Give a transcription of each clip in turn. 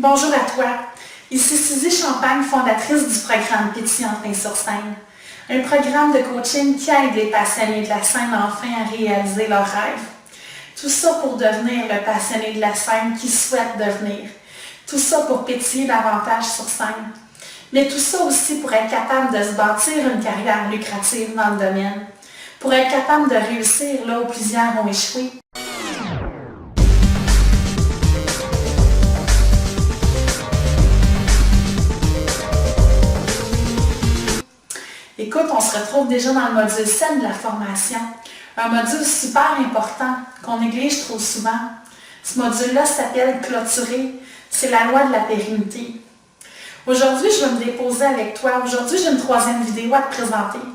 Bonjour à toi. Ici Suzy Champagne, fondatrice du programme Pétillante Main sur scène. Un programme de coaching qui aide les passionnés de la scène enfin à réaliser leurs rêves. Tout ça pour devenir le passionné de la scène qui souhaite devenir. Tout ça pour pétiller davantage sur scène. Mais tout ça aussi pour être capable de se bâtir une carrière lucrative dans le domaine. Pour être capable de réussir là où plusieurs ont échoué. Écoute, on se retrouve déjà dans le module 7 de la formation. Un module super important qu'on néglige trop souvent. Ce module-là s'appelle Clôturer. C'est la loi de la pérennité. Aujourd'hui, je vais me déposer avec toi. Aujourd'hui, j'ai une troisième vidéo à te présenter.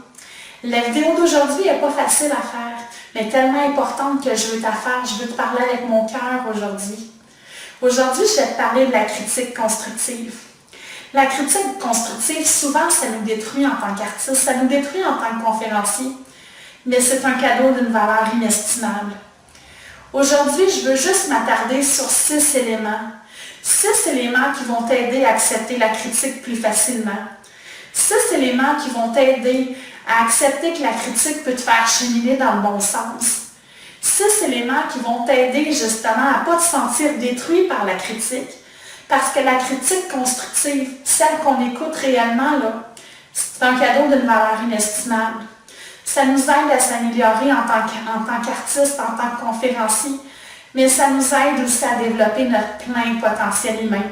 La vidéo d'aujourd'hui n'est pas facile à faire, mais tellement importante que je veux te faire. Je veux te parler avec mon cœur aujourd'hui. Aujourd'hui, je vais te parler de la critique constructive. La critique constructive, souvent, ça nous détruit en tant qu'artiste, ça nous détruit en tant que conférencier, mais c'est un cadeau d'une valeur inestimable. Aujourd'hui, je veux juste m'attarder sur 6 éléments. 6 éléments qui vont t'aider à accepter la critique plus facilement. 6 éléments qui vont t'aider à accepter que la critique peut te faire cheminer dans le bon sens. 6 éléments qui vont t'aider justement à ne pas te sentir détruit par la critique. Parce que la critique constructive, celle qu'on écoute réellement, là, c'est un cadeau d'une valeur inestimable. Ça nous aide à s'améliorer en tant qu'artiste, en tant que conférencier, mais ça nous aide aussi à développer notre plein potentiel humain.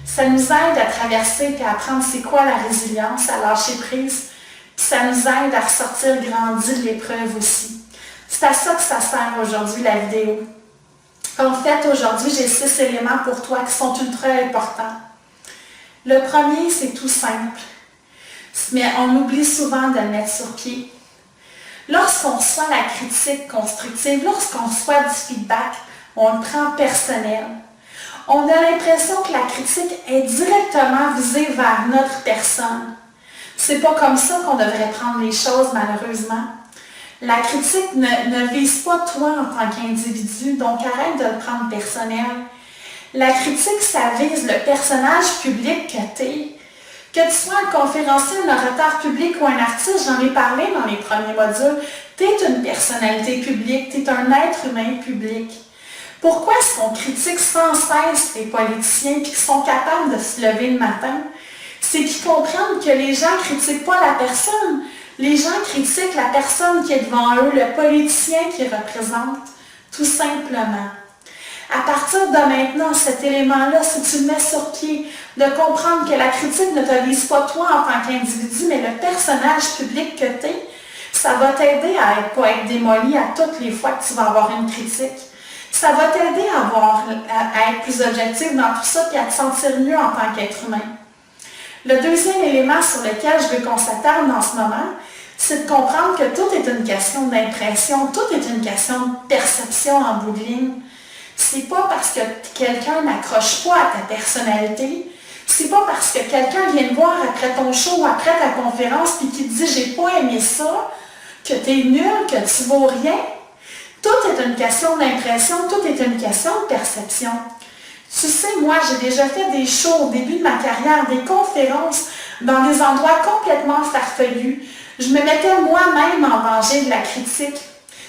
Ça nous aide à traverser et à apprendre c'est quoi la résilience, à lâcher prise, puis ça nous aide à ressortir grandi de l'épreuve aussi. C'est à ça que ça sert aujourd'hui la vidéo. En fait, aujourd'hui, j'ai 6 éléments pour toi qui sont ultra importants. Le premier, c'est tout simple, mais on oublie souvent de le mettre sur pied. Lorsqu'on reçoit la critique constructive, lorsqu'on reçoit du feedback, on le prend personnel. On a l'impression que la critique est directement visée vers notre personne. C'est pas comme ça qu'on devrait prendre les choses, malheureusement. La critique ne vise pas toi en tant qu'individu, donc arrête de le prendre personnel. La critique, ça vise le personnage public que tu es. Que tu sois un conférencier, un orateur public ou un artiste, j'en ai parlé dans les premiers modules, tu es une personnalité publique, tu es un être humain public. Pourquoi est-ce qu'on critique sans cesse les politiciens et qu'ils sont capables de se lever le matin? C'est qu'ils comprennent que les gens ne critiquent pas la personne. Les gens critiquent la personne qui est devant eux, le politicien qu'ils représentent, tout simplement. À partir de maintenant, cet élément-là, si tu le mets sur pied, de comprendre que la critique ne te vise pas toi en tant qu'individu, mais le personnage public que tu es, ça va t'aider à ne pas être démoli à toutes les fois que tu vas avoir une critique. Ça va t'aider à être plus objectif dans tout ça et à te sentir mieux en tant qu'être humain. Le deuxième élément sur lequel je veux qu'on s'attarde en ce moment, c'est de comprendre que tout est une question d'impression, tout est une question de perception en bout de ligne. C'est pas parce que quelqu'un n'accroche pas à ta personnalité, c'est pas parce que quelqu'un vient te voir après ton show ou après ta conférence et qui te dit « j'ai pas aimé ça », que tu es nul, que tu vaux rien. Tout est une question d'impression, tout est une question de perception. Tu sais, moi, j'ai déjà fait des shows au début de ma carrière, des conférences dans des endroits complètement farfelus. Je me mettais moi-même en danger de la critique.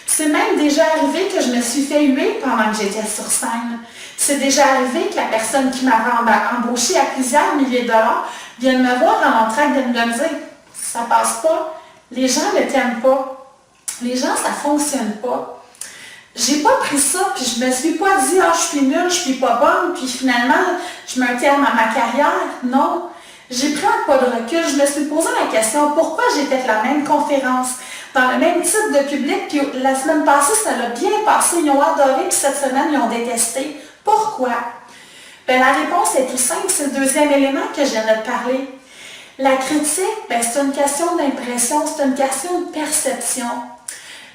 C'est même déjà arrivé que je me suis fait huer pendant que j'étais sur scène. C'est déjà arrivé que la personne qui m'avait embauchée à plusieurs milliers de dollars vienne me voir en entrant et me dire « ça passe pas, les gens ne t'aiment pas, les gens, ça fonctionne pas ». J'ai pas pris ça, puis je me suis pas dit « ah, je suis nulle, je suis pas bonne, puis finalement, je mets un terme à ma carrière ». Non, j'ai pris un pas de recul, je me suis posé la question « pourquoi j'ai fait la même conférence, dans le même type de public, puis la semaine passée, ça l'a bien passé, ils ont adoré, puis cette semaine, ils ont détesté. Pourquoi? » Bien, la réponse est tout simple, c'est le deuxième élément que je viens de te parler. La critique, bien, c'est une question d'impression, c'est une question de perception.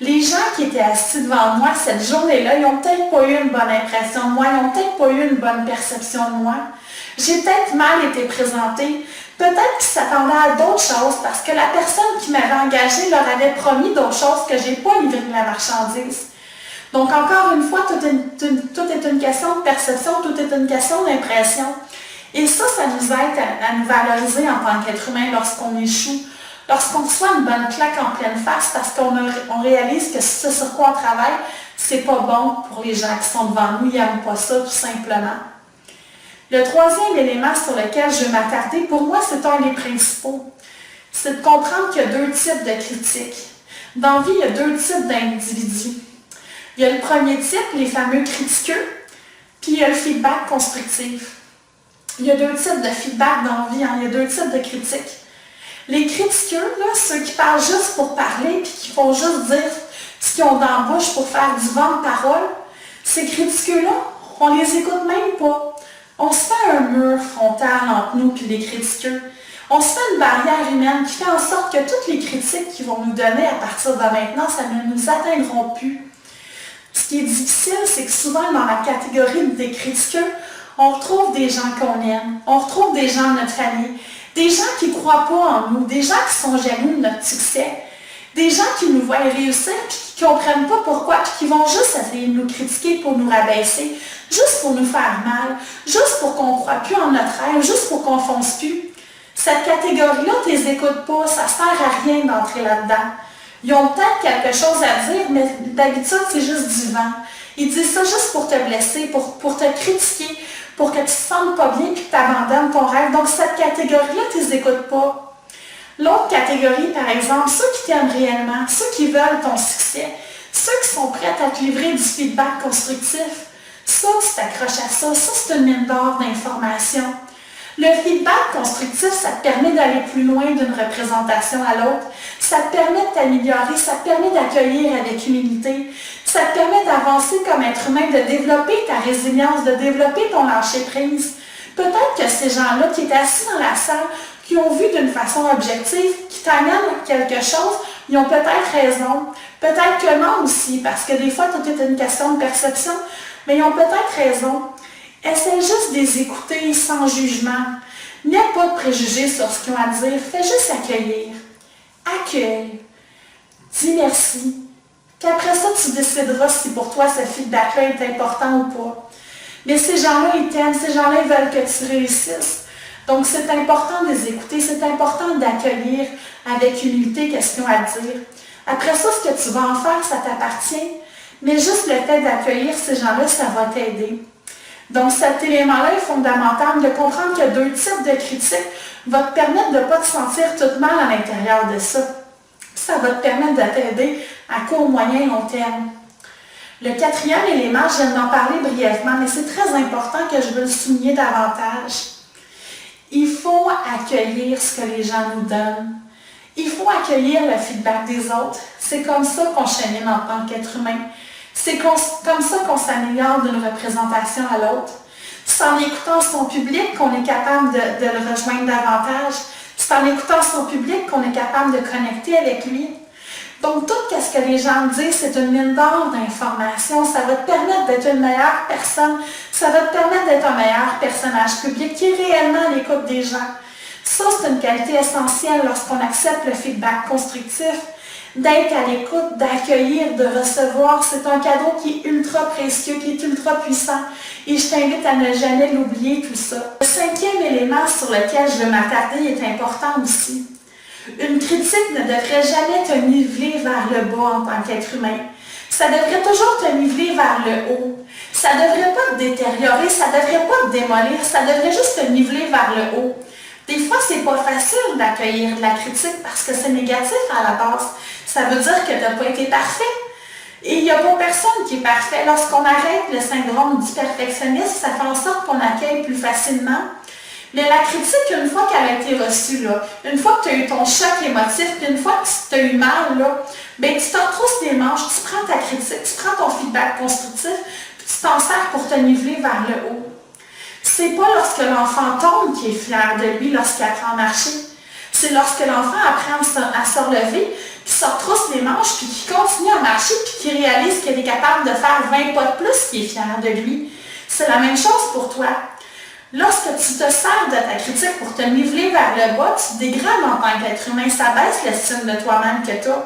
Les gens qui étaient assis devant moi cette journée-là, ils n'ont peut-être pas eu une bonne impression de moi, ils n'ont peut-être pas eu une bonne perception de moi. J'ai peut-être mal été présentée. Peut-être qu'ils s'attendaient à d'autres choses parce que la personne qui m'avait engagée leur avait promis d'autres choses que je n'ai pas livré la marchandise. Donc, encore une fois, tout est une question de perception, tout est une question d'impression. Et ça nous aide à nous valoriser en tant qu'être humain lorsqu'on échoue, lorsqu'on reçoit une bonne claque en pleine face parce qu'on réalise que ce sur quoi on travaille, c'est pas bon pour les gens qui sont devant nous, ils n'aiment pas ça tout simplement. Le troisième élément sur lequel je vais m'attarder, pour moi, c'est un des principaux. C'est de comprendre qu'il y a deux types de critiques. Dans la vie, il y a deux types d'individus. Il y a le premier type, les fameux critiqueux, puis il y a le feedback constructif. Il y a deux types de feedback dans la vie, il y a deux types de critiques. Les critiqueux, là, ceux qui parlent juste pour parler, puis qui font juste dire ce qu'ils ont dans la bouche pour faire du vent de parole, ces critiqueux-là, on les écoute même pas. On se fait un mur frontal entre nous et les critiqueux. On se fait une barrière humaine qui fait en sorte que toutes les critiques qu'ils vont nous donner à partir de maintenant, ça ne nous atteindront plus. Ce qui est difficile, c'est que souvent dans la catégorie des critiqueux, on retrouve des gens qu'on aime, on retrouve des gens de notre famille, des gens qui ne croient pas en nous, des gens qui sont jaloux de notre succès, des gens qui nous voient réussir et qui ne comprennent pas pourquoi, puis qui vont juste essayer de nous critiquer pour nous rabaisser, juste pour nous faire mal, juste pour qu'on ne croie plus en notre rêve, juste pour qu'on ne fonce plus. Cette catégorie-là, tu ne les écoutes pas, ça ne sert à rien d'entrer là-dedans. Ils ont peut-être quelque chose à dire, mais d'habitude, c'est juste du vent. Ils disent ça juste pour te blesser, pour te critiquer, pour que tu ne te sentes pas bien et que tu abandonnes ton rêve. Donc, cette catégorie-là, tu ne les écoutes pas. L'autre catégorie, par exemple, ceux qui t'aiment réellement, ceux qui veulent ton succès, ceux qui sont prêts à te livrer du feedback constructif, ça, tu t'accroches à ça, c'est une mine d'or d'informations. Le feedback constructif, ça te permet d'aller plus loin d'une représentation à l'autre, ça te permet de t'améliorer, ça te permet d'accueillir avec humilité, ça te permet d'avancer comme être humain, de développer ta résilience, de développer ton lâcher-prise. Peut-être que ces gens-là qui étaient assis dans la salle, qui ont vu d'une façon objective, qui t'amènent quelque chose, ils ont peut-être raison. Peut-être que non aussi, parce que des fois, tout est une question de perception, mais ils ont peut-être raison. Essaie juste de les écouter sans jugement. N'aie pas de préjugés sur ce qu'ils ont à dire. Fais juste accueillir. Accueille. Dis merci. Puis après ça, tu décideras si pour toi ce feedback-là est important ou pas. Mais ces gens-là, ils t'aiment. Ces gens-là, ils veulent que tu réussisses. Donc, c'est important de les écouter. C'est important d'accueillir avec humilité qu'est-ce qu'ils ont à dire. Après ça, ce que tu vas en faire, ça t'appartient. Mais juste le fait d'accueillir ces gens-là, ça va t'aider. Donc, cet élément-là est fondamental. De comprendre qu'il y a deux types de critiques va te permettre de ne pas te sentir toute mal à l'intérieur de ça. Ça va te permettre de t'aider à court, moyen et long terme. Le quatrième élément, je viens d'en parler brièvement, mais c'est très important que je veux le souligner davantage. Il faut accueillir ce que les gens nous donnent. Il faut accueillir le feedback des autres. C'est comme ça qu'on chemine en tant qu'être humain. C'est comme ça qu'on s'améliore d'une représentation à l'autre. C'est en écoutant son public qu'on est capable de le rejoindre davantage. C'est en écoutant son public qu'on est capable de connecter avec lui. Donc, tout ce que les gens disent, c'est une mine d'or d'informations. Ça va te permettre d'être une meilleure personne. Ça va te permettre d'être un meilleur personnage public qui est réellement à l'écoute des gens. Ça, c'est une qualité essentielle lorsqu'on accepte le feedback constructif. D'être à l'écoute, d'accueillir, de recevoir. C'est un cadeau qui est ultra précieux, qui est ultra puissant. Et je t'invite à ne jamais l'oublier, tout ça. Le cinquième élément sur lequel je veux m'attarder est important aussi. Une critique ne devrait jamais te niveler vers le bas en tant qu'être humain. Ça devrait toujours te niveler vers le haut. Ça ne devrait pas te détériorer, ça ne devrait pas te démolir, ça devrait juste te niveler vers le haut. Des fois, c'est pas facile d'accueillir de la critique parce que c'est négatif à la base. Ça veut dire que tu n'as pas été parfait. Et il n'y a pas personne qui est parfait. Lorsqu'on arrête le syndrome du perfectionniste, ça fait en sorte qu'on accueille plus facilement. Mais la critique, une fois qu'elle a été reçue, là, une fois que tu as eu ton choc émotif, puis une fois que tu as eu mal, là, ben, tu t'en trousses les manches, tu prends ta critique, tu prends ton feedback constructif, puis tu t'en sers pour te niveler vers le haut. C'est pas lorsque l'enfant tombe qu'il est fier de lui lorsqu'il apprend à marcher. C'est lorsque l'enfant apprend à se relever, puis se retrousse les manches, puis qu'il continue à marcher, puis qu'il réalise qu'il est capable de faire 20 pas de plus qu'il est fier de lui. C'est la même chose pour toi. Lorsque tu te sers de ta critique pour te niveler vers le bas, tu te dégrades en tant qu'être humain, ça baisse l'estime de toi-même que tu as.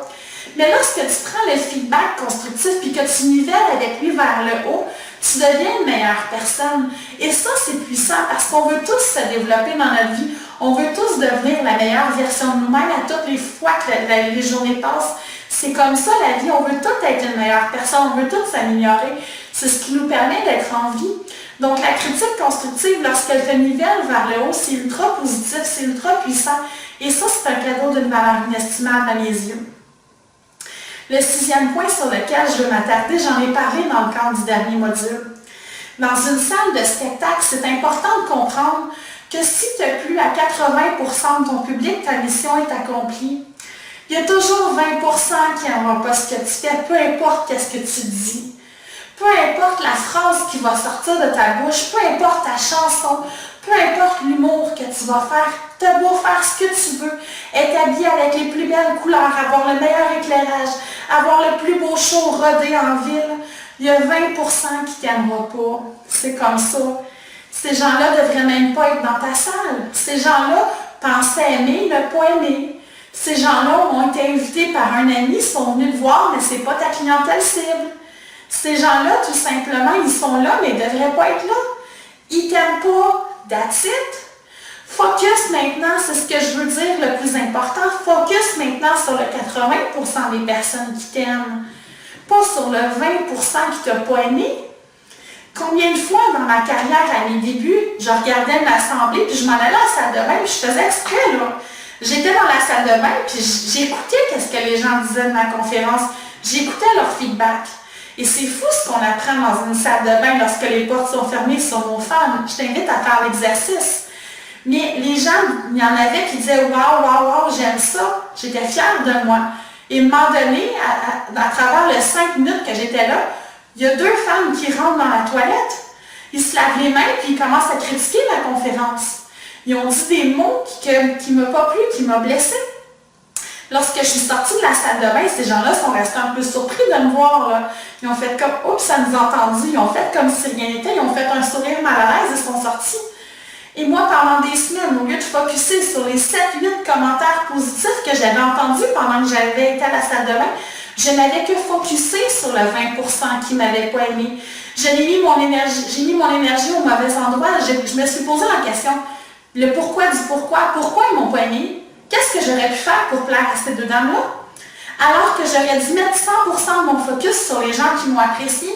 Mais lorsque tu prends le feedback constructif puis que tu nivelles avec lui vers le haut, Tu deviens une meilleure personne. Et ça, c'est puissant parce qu'on veut tous se développer dans notre vie. On veut tous devenir la meilleure version de nous-mêmes à toutes les fois que les journées passent. C'est comme ça la vie. On veut tous être une meilleure personne. On veut tous s'améliorer. C'est ce qui nous permet d'être en vie. Donc, la critique constructive, lorsqu'elle te nivelle vers le haut, c'est ultra positif, c'est ultra puissant. Et ça, c'est un cadeau d'une valeur inestimable à mes yeux. Le 6e point sur lequel je veux m'attarder, j'en ai parlé dans le cadre du dernier module. Dans une salle de spectacle, c'est important de comprendre que si tu as plu à 80% de ton public, ta mission est accomplie. Il y a toujours 20% qui n'aiment pas ce que tu fais, peu importe ce que tu dis. Peu importe la phrase qui va sortir de ta bouche, peu importe ta chanson, peu importe l'humour que tu vas faire, tu as beau faire ce que tu veux, être habillé avec les plus belles couleurs, avoir le meilleur éclairage, avoir le plus beau show rodé en ville, il y a 20% qui t'aimeront pas. C'est comme ça. Ces gens-là ne devraient même pas être dans ta salle. Ces gens-là pensaient aimer, ne pas aimer. Ces gens-là ont été invités par un ami, sont venus te voir, mais ce n'est pas ta clientèle cible. Ces gens-là, tout simplement, ils sont là, mais ils ne devraient pas être là. Ils t'aiment pas, that's it. Focus maintenant, c'est ce que je veux dire le plus important, focus maintenant sur le 80% des personnes qui t'aiment, pas sur le 20% qui ne t'a pas aimé. Combien de fois dans ma carrière à mes débuts, je regardais une assemblée, puis je m'en allais à la salle de bain, puis je faisais exprès, là. J'étais dans la salle de bain, puis j'écoutais ce que les gens disaient de ma conférence, j'écoutais leur feedback. Et c'est fou ce qu'on apprend dans une salle de bain lorsque les portes sont fermées sur nos femmes. Je t'invite à faire l'exercice. Mais les gens, il y en avait qui disaient « Wow, wow, wow, j'aime ça. » J'étais fière de moi. Et à un moment donné, à travers les 5 minutes que j'étais là, il y a 2 femmes qui rentrent dans la toilette. Ils se lavent les mains puis ils commencent à critiquer ma conférence. Ils ont dit des mots qui ne m'ont pas plu, qui m'ont blessée. Lorsque je suis sortie de la salle de bain, ces gens-là sont restés un peu surpris de me voir. Là. Ils ont fait comme « Oups, ça nous a entendu ». Ils ont fait comme si rien n'était. Ils ont fait un sourire mal à l'aise et sont sortis. Et moi, pendant des semaines, au lieu de focusser sur les 7-8 commentaires positifs que j'avais entendus pendant que j'avais été à la salle de bain, je n'avais que focusé sur le 20% qui ne m'avaient pas aimé. J'ai mis mon énergie au mauvais endroit. Je me suis posé la question, le pourquoi du pourquoi. Pourquoi ils ne m'ont pas aimé? Qu'est-ce que j'aurais pu faire pour plaire à ces 2 dames-là? Alors que j'aurais dû mettre 100% de mon focus sur les gens qui m'ont apprécié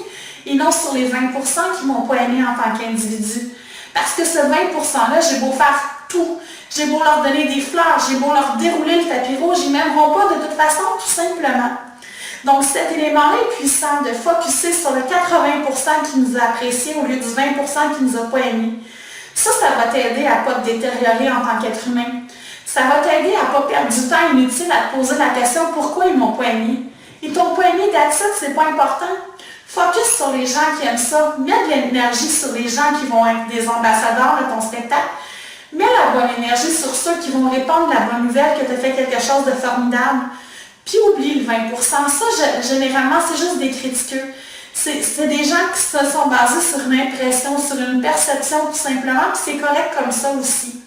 et non sur les 20% qui ne m'ont pas aimé en tant qu'individu. Parce que ce 20%-là, j'ai beau faire tout. J'ai beau leur donner des fleurs, j'ai beau leur dérouler le tapis rouge, ils ne m'aimeront pas de toute façon, tout simplement. Donc cet élément-là est puissant de focusser sur le 80% qui nous a appréciés au lieu du 20% qui ne nous a pas aimés. Ça va t'aider à ne pas te détériorer en tant qu'être humain. Ça va t'aider à ne pas perdre du temps inutile à te poser la question pourquoi ils ne m'ont pas aimé. Ils t'ont pas aimé, that's it, c'est pas important. Focus sur les gens qui aiment ça. Mets de l'énergie sur les gens qui vont être des ambassadeurs de ton spectacle. Mets la bonne énergie sur ceux qui vont répandre la bonne nouvelle que tu as fait quelque chose de formidable. Puis oublie le 20%. Ça, généralement, c'est juste des critiqueux. C'est des gens qui se sont basés sur une impression, sur une perception tout simplement, puis c'est correct comme ça aussi.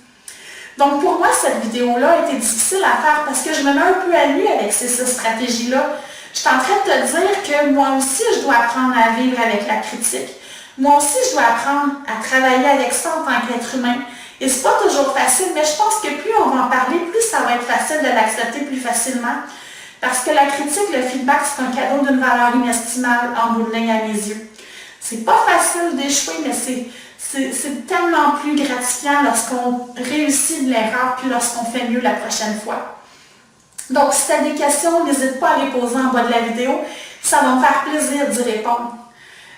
Donc pour moi, cette vidéo-là a été difficile à faire parce que je me mets un peu à nu avec ces stratégies-là. Je suis en train de te dire que moi aussi, je dois apprendre à vivre avec la critique. Moi aussi, je dois apprendre à travailler avec ça en tant qu'être humain. Et c'est pas toujours facile, mais je pense que plus on va en parler, plus ça va être facile de l'accepter plus facilement. Parce que la critique, le feedback, c'est un cadeau d'une valeur inestimable en bout de ligne à mes yeux. C'est pas facile d'échouer, mais c'est tellement plus gratifiant lorsqu'on réussit de l'erreur puis lorsqu'on fait mieux la prochaine fois. Donc, si tu as des questions, n'hésite pas à les poser en bas de la vidéo. Ça va me faire plaisir d'y répondre.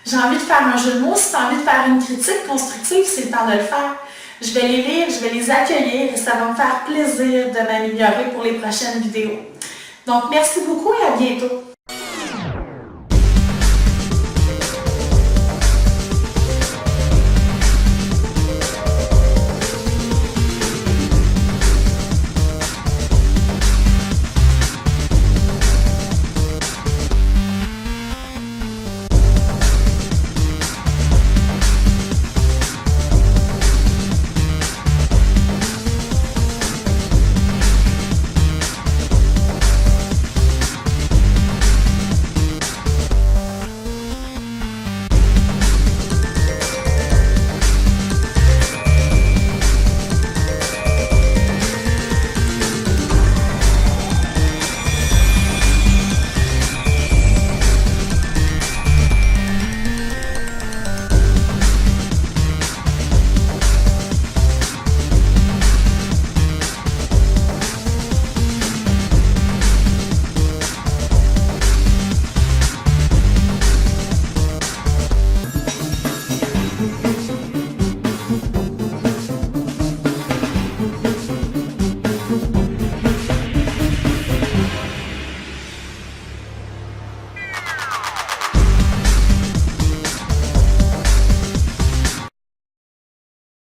J'ai envie de faire un jeu de mots. Si tu as envie de faire une critique constructive, c'est le temps de le faire. Je vais les lire, je vais les accueillir et ça va me faire plaisir de m'améliorer pour les prochaines vidéos. Donc, merci beaucoup et à bientôt.